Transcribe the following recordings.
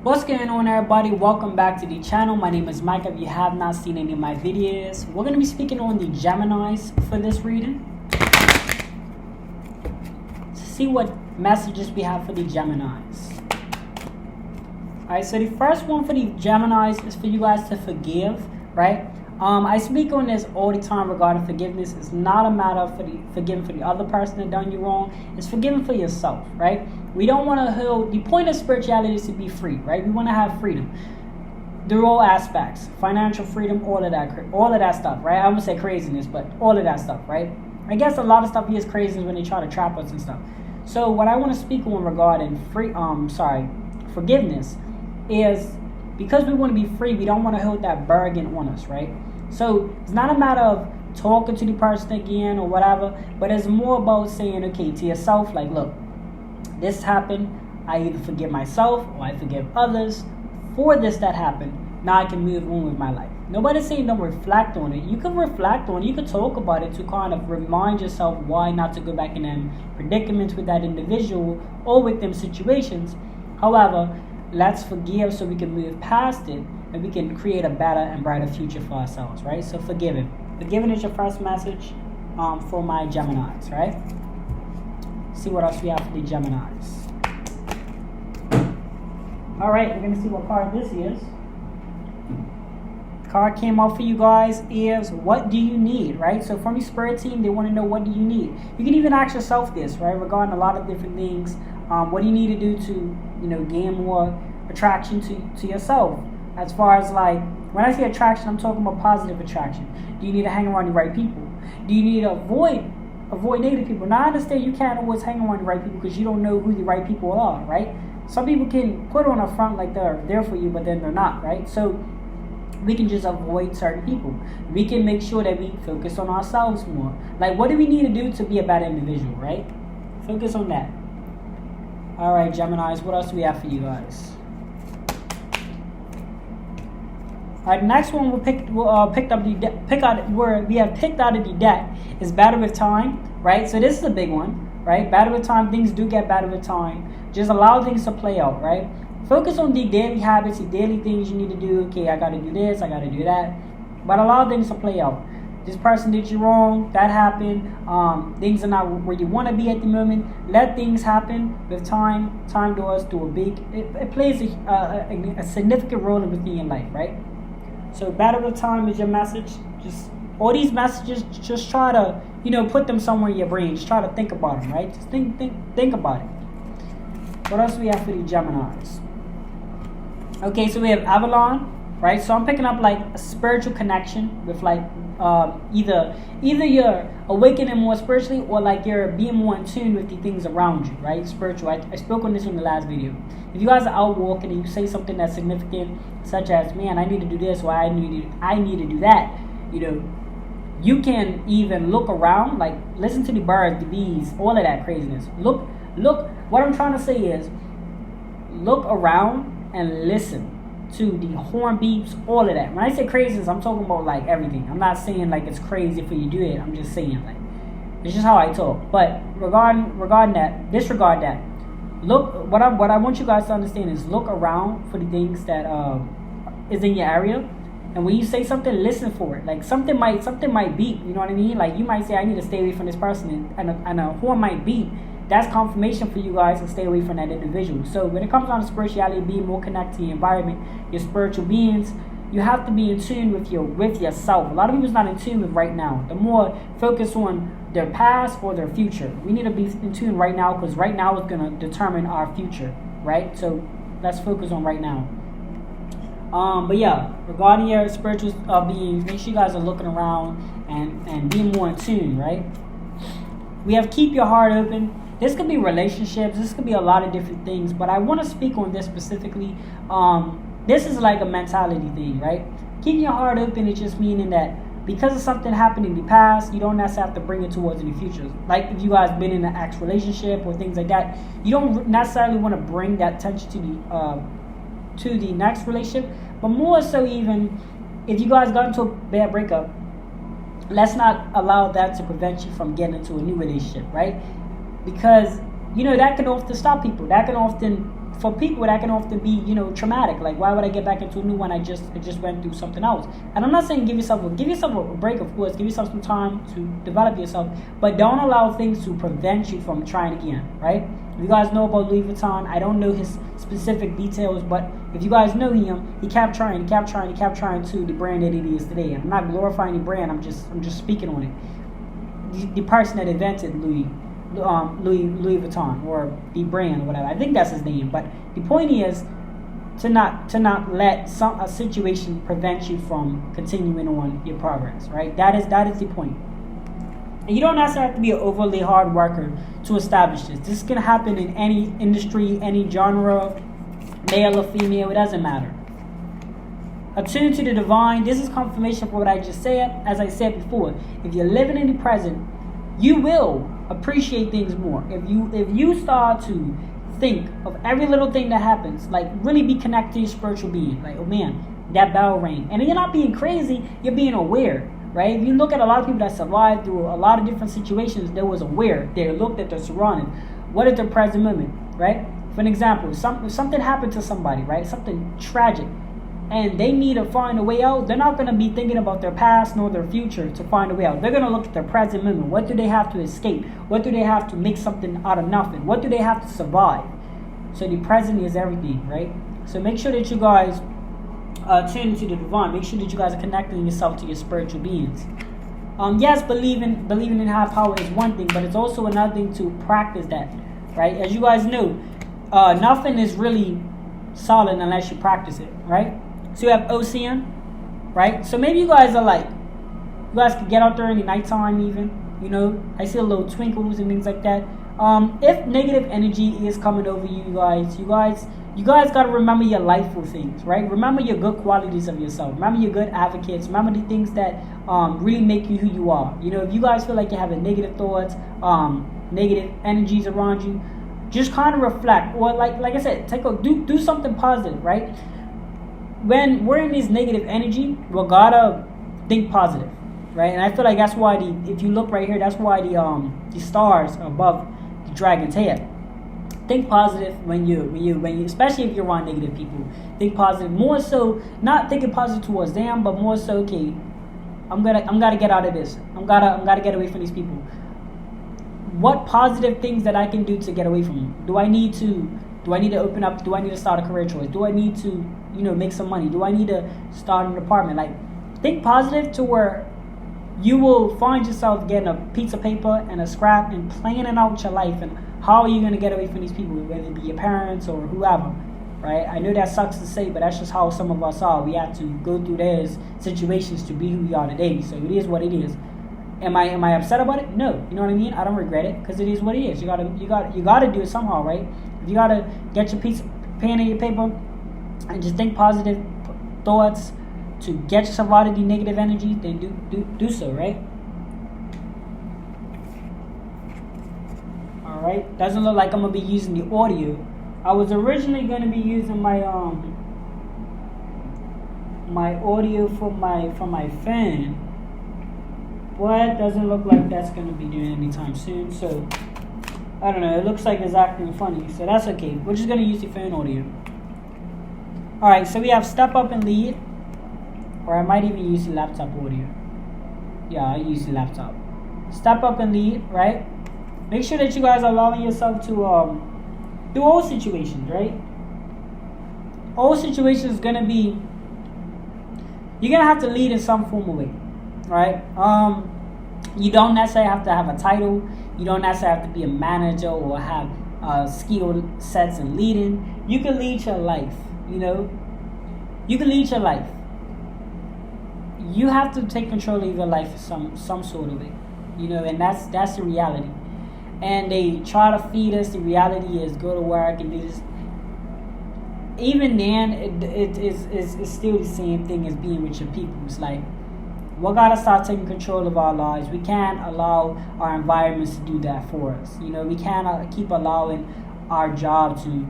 What's going on, everybody? Welcome back to the channel. My name is Mike. If you have not seen any of my videos, we're going to be speaking on the Geminis for this reading. See what messages we have for the Geminis. Alright, so the first one for the Geminis is for you guys to forgive, right? I speak on this all the time regarding forgiveness. It's not a matter of forgiving for the other person that done you wrong. It's forgiving for yourself, right? We don't want to hold. The point of spirituality is to be free, right? We want to have freedom through all aspects, financial freedom, all of that stuff, right? I wouldn't say craziness, but all of that stuff, right? I guess a lot of stuff is crazy when they try to trap us and stuff. So what I want to speak on regarding forgiveness is because we want to be free. We don't want to hold that burden on us, right? So it's not a matter of talking to the person again or whatever, but it's more about saying, okay, to yourself, like, look, this happened. I either forgive myself or I forgive others for this that happened. Now I can move on with my life. Nobody's saying don't reflect on it. You can reflect on it. You can talk about it to kind of remind yourself why not to go back in them predicaments with that individual or with them situations. However, let's forgive so we can move past it and we can create a better and brighter future for ourselves, right? So forgiving. Forgiving is your first message for my Geminis, right? See what else we have for the Geminis. All right, we're going to see what card this is. The card came out for you guys is what do you need, right? So from your spirit team, they want to know what do you need. You can even ask yourself this, right, regarding a lot of different things. What do you need to do to, gain more attraction to yourself? As far as like, when I say attraction, I'm talking about positive attraction. Do you need to hang around the right people? Do you need to avoid negative people? Now I understand you can't always hang around the right people because you don't know who the right people are, right? Some people can put on a front like they're there for you, but then they're not, right? So we can just avoid certain people. We can make sure that we focus on ourselves more. Like, what do we need to do to be a better individual, right? Focus on that. All right, Geminis, what else do we have for you guys? All right, the next one we have picked out of the deck is Battle with Time, right? So this is a big one, right? Battle with Time, things do get better with time. Just allow things to play out, right? Focus on the daily habits, the daily things you need to do. Okay, I got to do this, I got to do that. But allow things to play out. This person did you wrong, that happened. Things are not where you want to be at the moment. Let things happen with time. Time does do it plays a significant role within your life, right? So Battle with Time is your message. Just all these messages, just try to, put them somewhere in your brain. Just try to think about them, right? Just think about it. What else do we have for the Geminis? Okay, so we have Avalon, right? So I'm picking up like a spiritual connection with like either you're awakening more spiritually or like you're being more in tune with the things around you, right? Spiritual. I spoke on this in the last video. If you guys are out walking and you say something that's significant, such as, man, I need to do this or I need to do that, you can even look around, like listen to the birds, the bees, all of that craziness. Look, what I'm trying to say is look around and listen to the horn beeps, all of that. When I say craziness, I'm talking about like everything. I'm not saying like it's crazy for you to do it. I'm just saying like it's just how I talk. But regarding that, disregard that. Look, what I want you guys to understand is look around for the things that is in your area, and when you say something, listen for it. Like something might beep. You know what I mean? Like you might say, I need to stay away from this person, and a horn might beep. That's confirmation for you guys to stay away from that individual. So when it comes down to spirituality, being more connected to the environment, your spiritual beings, you have to be in tune with yourself. A lot of people's not in tune with right now. The more focus on their past or their future. We need to be in tune right now because right now is going to determine our future, right? So let's focus on right now. But yeah, regarding your spiritual beings, make sure you guys are looking around and being more in tune, right? We have keep your heart open. This could be relationships. This could be a lot of different things. But I want to speak on this specifically. This is like a mentality thing, right? Keeping your heart open is just meaning that because of something happened in the past, you don't necessarily have to bring it towards the future. Like if you guys been in an ex relationship or things like that, you don't necessarily want to bring that tension to the next relationship. But more so, even if you guys got into a bad breakup, let's not allow that to prevent you from getting into a new relationship, right? Because that can often stop people. That can often, for people, that can often be, traumatic. Like, why would I get back into a new one? I just went through something else. And I'm not saying give yourself a break, of course. Give yourself some time to develop yourself, but don't allow things to prevent you from trying again, right? If you guys know about Louis Vuitton, I don't know his specific details, but if you guys know him, he kept trying to the brand that it is today. I'm not glorifying the brand. I'm just speaking on it. The person that invented Louis Vuitton, or the brand, or whatever. I think that's his name. But the point is to not let a situation prevent you from continuing on your progress. Right? That is the point. And you don't necessarily have to be an overly hard worker to establish this. This can happen in any industry, any genre, male or female. It doesn't matter. Attune to the divine. This is confirmation for what I just said. As I said before, if you're living in the present, you will appreciate things more. If you start to think of every little thing that happens, like really be connected to your spiritual being. Like, oh man, that bell rang. And you're not being crazy, you're being aware, right? If you look at a lot of people that survived through a lot of different situations, they was aware. They looked at their surroundings. What is their present moment, right? For an example, if something happened to somebody, right? Something tragic, and they need to find a way out, they're not going to be thinking about their past nor their future to find a way out. They're going to look at their present moment. What do they have to escape? What do they have to make something out of nothing? What do they have to survive? So the present is everything, right? So make sure that you guys tune into the divine. Make sure that you guys are connecting yourself to your spiritual beings. Yes, believing in high power is one thing, but it's also another thing to practice that, right? As you guys know, nothing is really solid unless you practice it, right? So you have ocean, right? So maybe you guys can get out there in the nighttime even, I see a little twinkles and things like that. If negative energy is coming over you guys got to remember your lifeful things, right? Remember your good qualities of yourself. Remember your good advocates. Remember the things that really make you who you are. If you guys feel like you're having negative thoughts, negative energies around you, just kind of reflect, or like I said, do something positive, right? When we're in this negative energy, we gotta think positive, right? And I feel like that's why if you look right here, that's why the stars are above the dragon's head. Think positive when you, especially if you're around negative people. Think positive, more so not thinking positive towards them, but more so, okay, I'm gonna get out of this. I'm gotta get away from these people. What positive things that I can do to get away from them? Do I need to open up? Do I need to start a career choice? Do I need to, make some money? Do I need to start an apartment? Like, think positive to where you will find yourself getting a piece of paper and a scrap and planning out your life and how are you going to get away from these people, whether it be your parents or whoever, right? I know that sucks to say, but that's just how some of us are. We have to go through those situations to be who we are today. So it is what it is. Am I upset about it? No. You know what I mean? I don't regret it because it is what it is. You gotta do it somehow, right? If you gotta get your pen and your paper and just think positive thoughts to get yourself out of the negative energy, then do so, right? All right. Doesn't look like I'm gonna be using the audio. I was originally gonna be using my my audio from my phone. But doesn't look like that's going to be doing anytime soon. So, I don't know. It looks like it's acting funny. So, that's okay. We're just going to use the phone audio. Alright, so we have step up and lead. Or I might even use the laptop audio. Yeah, I use the laptop. Step up and lead, right? Make sure that you guys are allowing yourself to do all situations, right? All situations is going to be... You're going to have to lead in some form of way. Right? You don't necessarily have to have a title. You don't necessarily have to be a manager or have skill sets in leading. You can lead your life, You can lead your life. You have to take control of your life some sort of way, and that's the reality. And they try to feed us the reality is go to work and do this. Even then, it's still the same thing as being with your people. It's like, we gotta start taking control of our lives. We can't allow our environments to do that for us. We can't keep allowing our job to,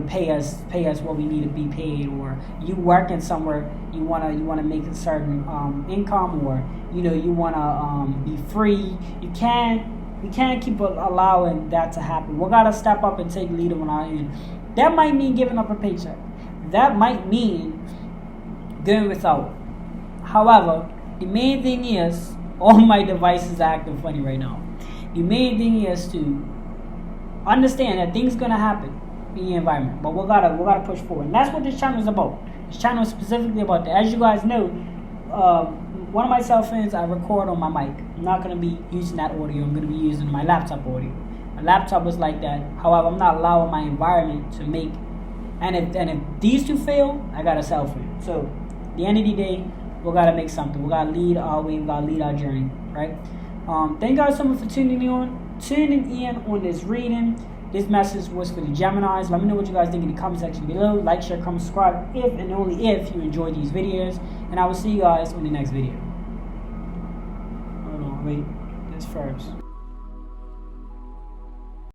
pay us what we need to be paid. Or you working somewhere, you wanna make a certain income, or you wanna be free. You can't We can't keep allowing that to happen. We gotta step up and take lead on our end. That might mean giving up a paycheck. That might mean doing without. However, the main thing is, all my devices are acting funny right now. The main thing is to understand that things gonna happen in your environment, but we gotta push forward. And that's what this channel is about. This channel is specifically about that. As you guys know, one of my cell phones I record on my mic. I'm not gonna be using that audio. I'm gonna be using my laptop audio. My laptop is like that. However, I'm not allowing my environment to make. And if these two fail, I got a cell phone. So at the end of the day, we gotta make something. We gotta lead our way. We gotta lead our journey, right? Thank you guys so much for tuning in on this reading. This message was for the Geminis. Let me know what you guys think in the comment section below. Like, share, comment, subscribe if and only if you enjoy these videos. And I will see you guys on the next video. Hold on, wait. This first.